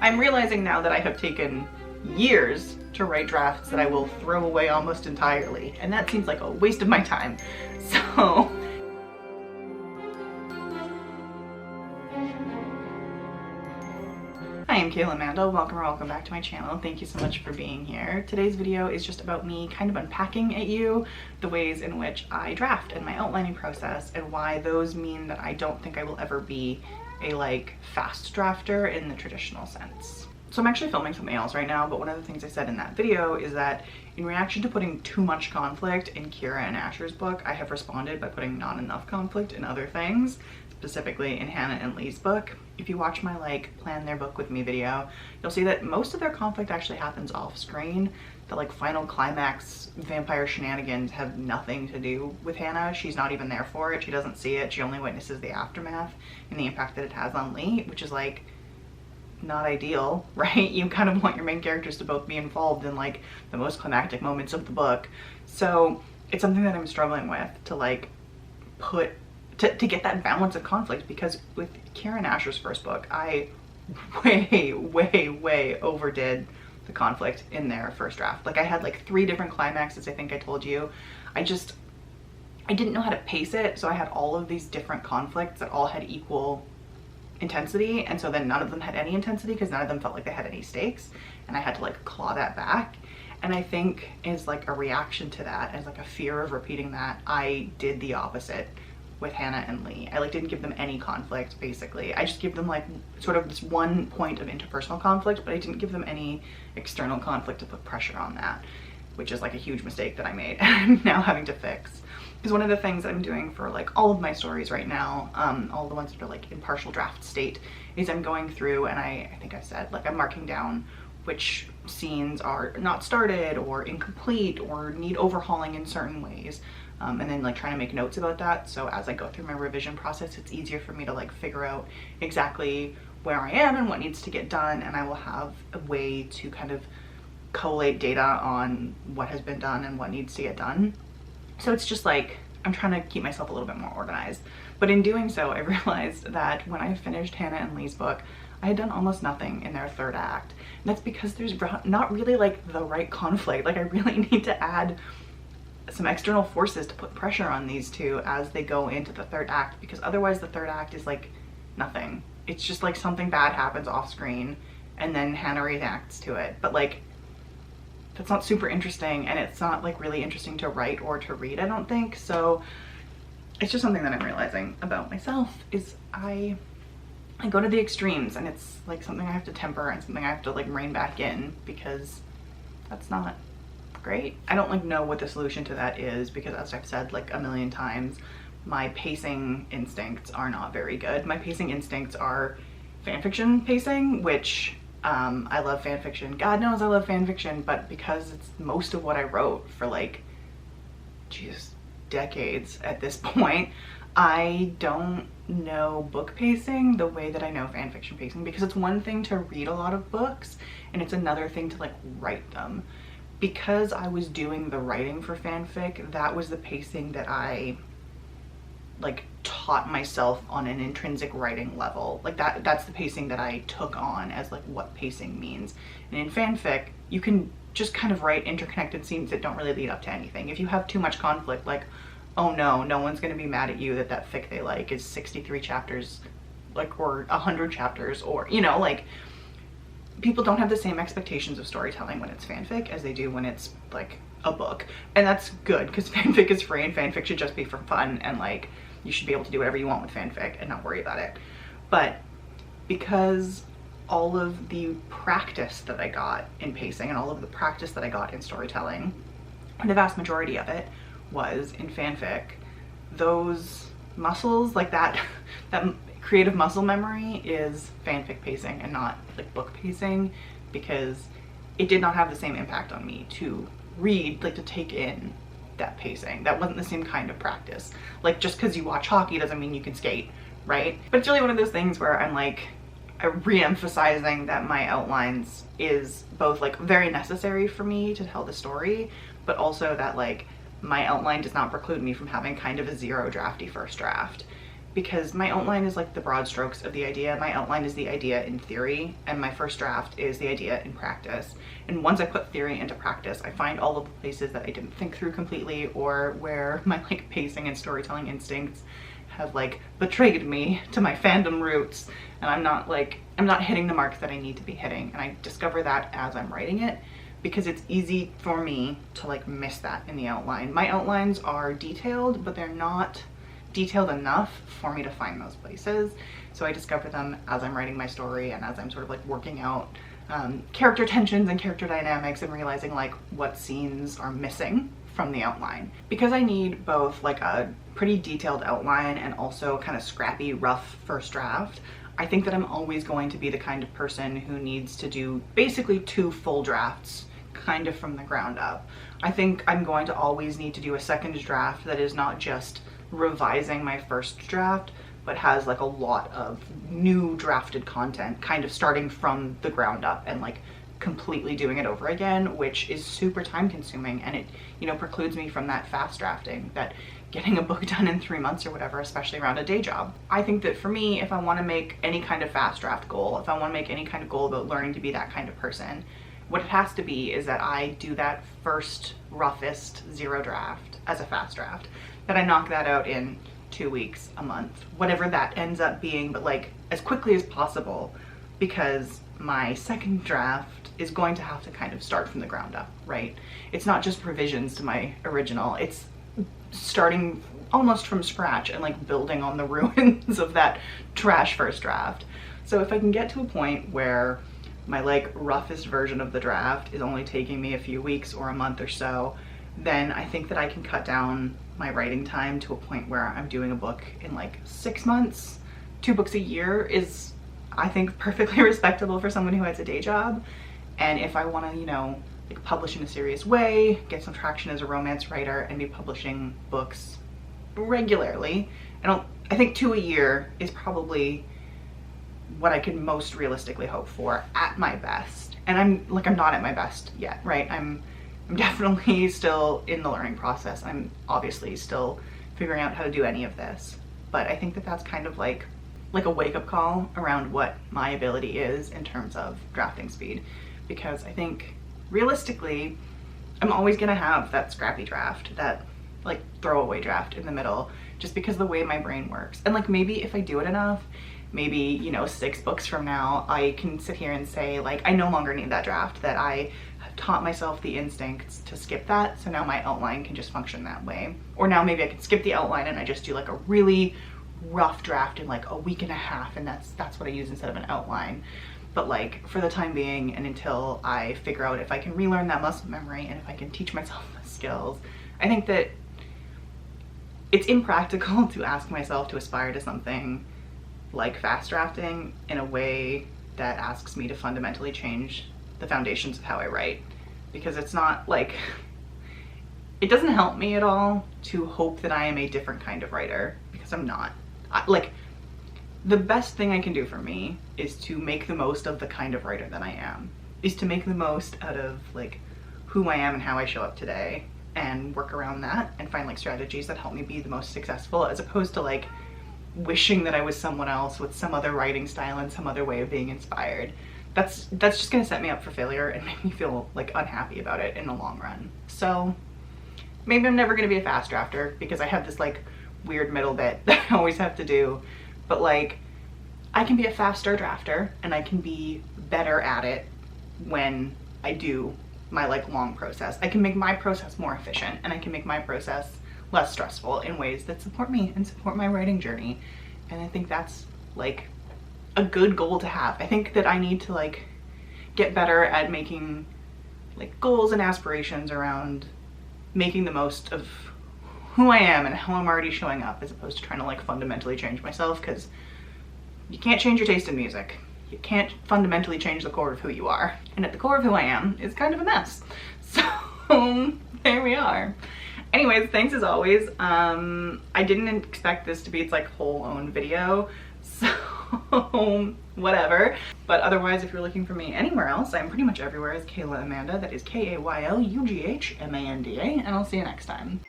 I'm realizing now that I have taken years to write drafts that I will throw away almost entirely, and that seems like a waste of my time. So hi, I'm Kayla Mandel. Welcome back to my channel. Thank you so much for being here. Today's video is just about me kind of unpacking at you the ways in which I draft and my outlining process, and why those mean that I don't think I will ever be a fast drafter in the traditional sense. So I'm actually filming something else right now, but one of the things I said in that video is that in reaction to putting too much conflict in Kira and Asher's book, I have responded by putting not enough conflict in other things, specifically in Hannah and Lee's book. If you watch my plan their book with me video, you'll see that most of their conflict actually happens off screen. The final climax vampire shenanigans have nothing to do with Hannah. She's not even there for it. She doesn't see it. She only witnesses the aftermath and the impact that it has on Lee, which is not ideal, right? You kind of want your main characters to both be involved in the most climactic moments of the book. So it's something that I'm struggling with to get that balance of conflict, because with Karen Asher's first book, I way overdid the conflict in their first draft. I had 3 different climaxes, I think I told you. I didn't know how to pace it, so I had all of these different conflicts that all had equal intensity, and so then none of them had any intensity because none of them felt like they had any stakes, and I had to claw that back. And I think as a reaction to that, as a fear of repeating that, I did the opposite with Hannah and Lee. I didn't give them any conflict, basically. I just gave them sort of this one point of interpersonal conflict, but I didn't give them any external conflict to put pressure on that, which is a huge mistake that I made and I'm now having to fix. Because one of the things I'm doing for all of my stories right now, all the ones that are in partial draft state, is I'm going through and I think I said I'm marking down which scenes are not started or incomplete or need overhauling in certain ways, and then trying to make notes about that, so as I go through my revision process it's easier for me to figure out exactly where I am and what needs to get done, and I will have a way to kind of collate data on what has been done and what needs to get done. So it's just I'm trying to keep myself a little bit more organized. But in doing so, I realized that when I finished Hannah and Lee's book, I had done almost nothing in their third act. And that's because there's not really the right conflict. I really need to add some external forces to put pressure on these two as they go into the third act, because otherwise the third act is nothing. It's just something bad happens off screen and then Hannah reacts to it. But that's not super interesting, and it's not really interesting to write or to read, I don't think. So it's just something that I'm realizing about myself, is I go to the extremes, and it's something I have to temper and something I have to rein back in, because that's not great. I don't know what the solution to that is, because as I've said a million times, my pacing instincts are not very good. My pacing instincts are fanfiction pacing, which I love fanfiction. God knows I love fanfiction, but because it's most of what I wrote for decades at this point, I don't know book pacing the way that I know fanfiction pacing, because it's one thing to read a lot of books and it's another thing to write them. Because I was doing the writing for fanfic, that was the pacing that I taught myself on an intrinsic writing level. That's the pacing that I took on as what pacing means. And in fanfic, you can just kind of write interconnected scenes that don't really lead up to anything. If you have too much conflict, oh no one's gonna be mad at you that fic they is 63 chapters, or 100 chapters, or people don't have the same expectations of storytelling when it's fanfic as they do when it's a book. And that's good, because fanfic is free and fanfic should just be for fun, and you should be able to do whatever you want with fanfic and not worry about it. But because all of the practice that I got in pacing and all of the practice that I got in storytelling, the vast majority of it was in fanfic, those muscles, that creative muscle memory is fanfic pacing and not book pacing, because it did not have the same impact on me to read, to take in that pacing. That wasn't the same kind of practice. Just because you watch hockey doesn't mean you can skate, right? But it's really one of those things where I'm re-emphasizing that my outlines is both very necessary for me to tell the story, but also that my outline does not preclude me from having kind of a zero drafty first draft. because my outline is like the broad strokes of the idea. My outline is the idea in theory, and my first draft is the idea in practice. And once I put theory into practice, I find all of the places that I didn't think through completely, or where my like pacing and storytelling instincts have like betrayed me to my fandom roots, and I'm not hitting the marks that I need to be hitting. And I discover that as I'm writing it, because it's easy for me to like miss that in the outline. My outlines are detailed, but they're not detailed enough for me to find those places. So I discover them as I'm writing my story and as I'm sort of like working out character tensions and character dynamics, and realizing like what scenes are missing from the outline. Because I need both like a pretty detailed outline and also kind of scrappy, rough first draft, I think that I'm always going to be the kind of person who needs to do basically 2 full drafts kind of from the ground up. I think I'm going to always need to do a second draft that is not just revising my first draft, but has like a lot of new drafted content, kind of starting from the ground up and like completely doing it over again, which is super time consuming, and it, you know, precludes me from that fast drafting, that getting a book done in 3 months or whatever, especially around a day job. I think that for me, if I want to make any kind of fast draft goal, if I want to make any kind of goal about learning to be that kind of person, what it has to be is that I do that first roughest 0 draft as a fast draft, that I knock that out in 2 weeks, a month, whatever that ends up being, but like as quickly as possible, because my second draft is going to have to kind of start from the ground up, right? It's not just revisions to my original, it's starting almost from scratch and like building on the ruins of that trash first draft. So if I can get to a point where my like roughest version of the draft is only taking me a few weeks or a month or so, then I think that I can cut down my writing time to a point where I'm doing a book in like 6 months. 2 books a year is, I think, perfectly respectable for someone who has a day job. And if I want to, you know, like publish in a serious way, get some traction as a romance writer, and be publishing books regularly, I think 2 a year is probably what I could most realistically hope for at my best. And I'm not at my best yet, right? I'm definitely still in the learning process. I'm obviously still figuring out how to do any of this, but I think that that's kind of like a wake-up call around what my ability is in terms of drafting speed, because I think realistically I'm always gonna have that scrappy draft, that like throwaway draft in the middle, just because the way my brain works. And like maybe if I do it enough, maybe, you know, 6 books from now, I can sit here and say like I no longer need that draft, that I have taught myself the instincts to skip that, so now my outline can just function that way. Or now maybe I can skip the outline and I just do like a really rough draft in like a week and a half, and that's what I use instead of an outline. But like for the time being, and until I figure out if I can relearn that muscle memory and if I can teach myself the skills, I think that it's impractical to ask myself to aspire to something like fast drafting in a way that asks me to fundamentally change the foundations of how I write, because it's not like, it doesn't help me at all to hope that I am a different kind of writer, because I'm not. Like the best thing I can do for me is to make the most of the kind of writer that I am, is to make the most out of like who I am and how I show up today, and work around that and find like strategies that help me be the most successful, as opposed to like wishing that I was someone else with some other writing style and some other way of being inspired. That's just gonna set me up for failure and make me feel like unhappy about it in the long run. So maybe I'm never gonna be a fast drafter, because I have this like weird middle bit that I always have to do, but like I can be a faster drafter and I can be better at it when I do my like long process. I can make my process more efficient, and I can make my process less stressful in ways that support me and support my writing journey. And I think that's like a good goal to have. I think that I need to like get better at making like goals and aspirations around making the most of who I am and how I'm already showing up, as opposed to trying to like fundamentally change myself, because you can't change your taste in music. You can't fundamentally change the core of who you are. And at the core of who I am is kind of a mess. So there we are. Anyways, thanks as always. I didn't expect this to be its like whole own video, so whatever. But otherwise, if you're looking for me anywhere else, I'm pretty much everywhere as Kayla Amanda. That is Kaylyughmanda, and I'll see you next time.